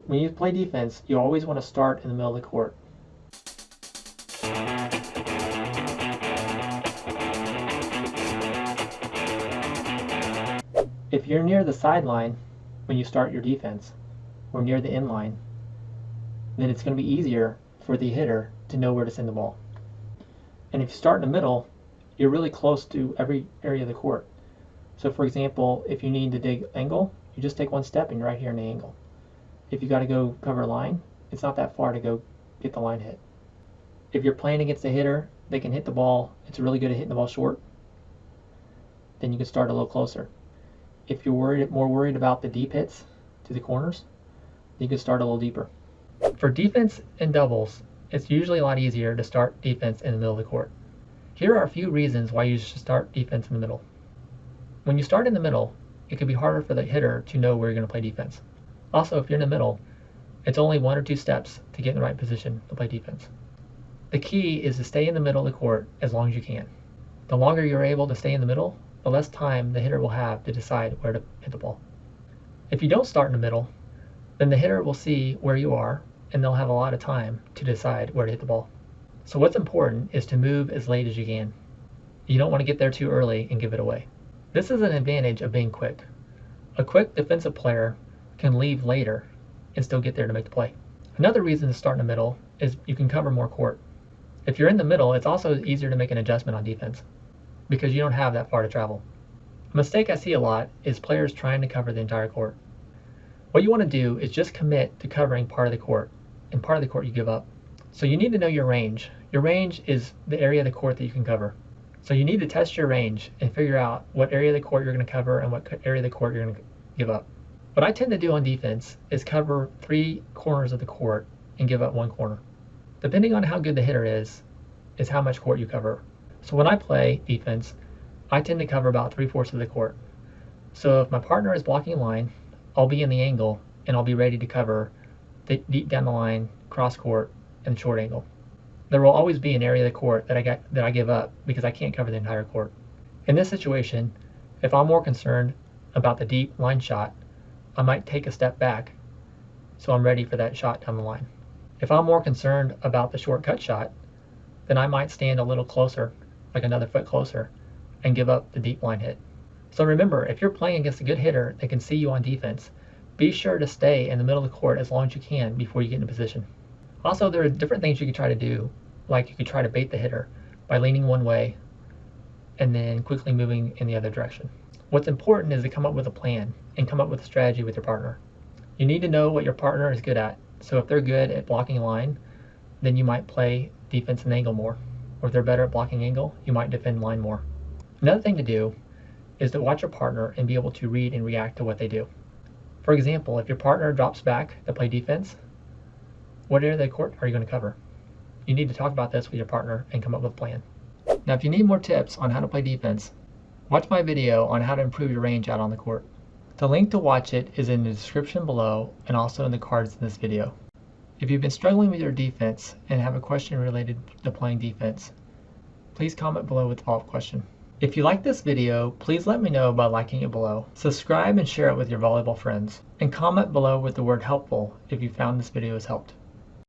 When you play defense, you always want to start in the middle of the court. If you're near the sideline when you start your defense, or near the end line, then it's going to be easier for the hitter to know where to send the ball. And if you start in the middle, you're really close to every area of the court. So for example, if you need to dig angle, you just take one step and you're right here in the angle. If you got to go cover a line, it's not that far to go get the line hit. If you're playing against a hitter, they can hit the ball, it's really good at hitting the ball short, then you can start a little closer. If you're more worried about the deep hits to the corners, you can start a little deeper. For defense and doubles, it's usually a lot easier to start defense in the middle of the court. Here are a few reasons why you should start defense in the middle. When you start in the middle, it can be harder for the hitter to know where you're going to play defense. Also, if you're in the middle, it's only 1 or 2 steps to get in the right position to play defense. The key is to stay in the middle of the court as long as you can. The longer you're able to stay in the middle, the less time the hitter will have to decide where to hit the ball. If you don't start in the middle, then the hitter will see where you are and they'll have a lot of time to decide where to hit the ball. So what's important is to move as late as you can. You don't want to get there too early and give it away. This is an advantage of being quick. A quick defensive player can leave later and still get there to make the play. Another reason to start in the middle is you can cover more court. If you're in the middle, it's also easier to make an adjustment on defense because you don't have that far to travel. A mistake I see a lot is players trying to cover the entire court. What you want to do is just commit to covering part of the court, and part of the court you give up. So you need to know your range. Your range is the area of the court that you can cover. So you need to test your range and figure out what area of the court you're going to cover and what area of the court you're going to give up. What I tend to do on defense is cover 3 corners of the court and give up 1 corner. Depending on how good the hitter is how much court you cover. So when I play defense, I tend to cover about 3/4 of the court. So if my partner is blocking line, I'll be in the angle and I'll be ready to cover the deep down the line, cross court, and short angle. There will always be an area of the court that I give up because I can't cover the entire court. In this situation, if I'm more concerned about the deep line shot, I might take a step back so I'm ready for that shot down the line. If I'm more concerned about the short cut shot, then I might stand a little closer, like another foot closer, and give up the deep line hit. So remember, if you're playing against a good hitter that can see you on defense, be sure to stay in the middle of the court as long as you can before you get in position. Also, there are different things you can try to do, like you could try to bait the hitter by leaning one way and then quickly moving in the other direction. What's important is to come up with a plan and come up with a strategy with your partner. You need to know what your partner is good at. So if they're good at blocking line, then you might play defense and angle more. Or if they're better at blocking angle, you might defend line more. Another thing to do is to watch your partner and be able to read and react to what they do. For example, if your partner drops back to play defense, what area of the court are you going to cover? You need to talk about this with your partner and come up with a plan. Now, if you need more tips on how to play defense, watch my video on how to improve your range out on the court. The link to watch it is in the description below and also in the cards in this video. If you've been struggling with your defense and have a question related to playing defense, please comment below with a follow-up question. If you like this video, please let me know by liking it below. Subscribe and share it with your volleyball friends. And comment below with the word helpful if you found this video has helped.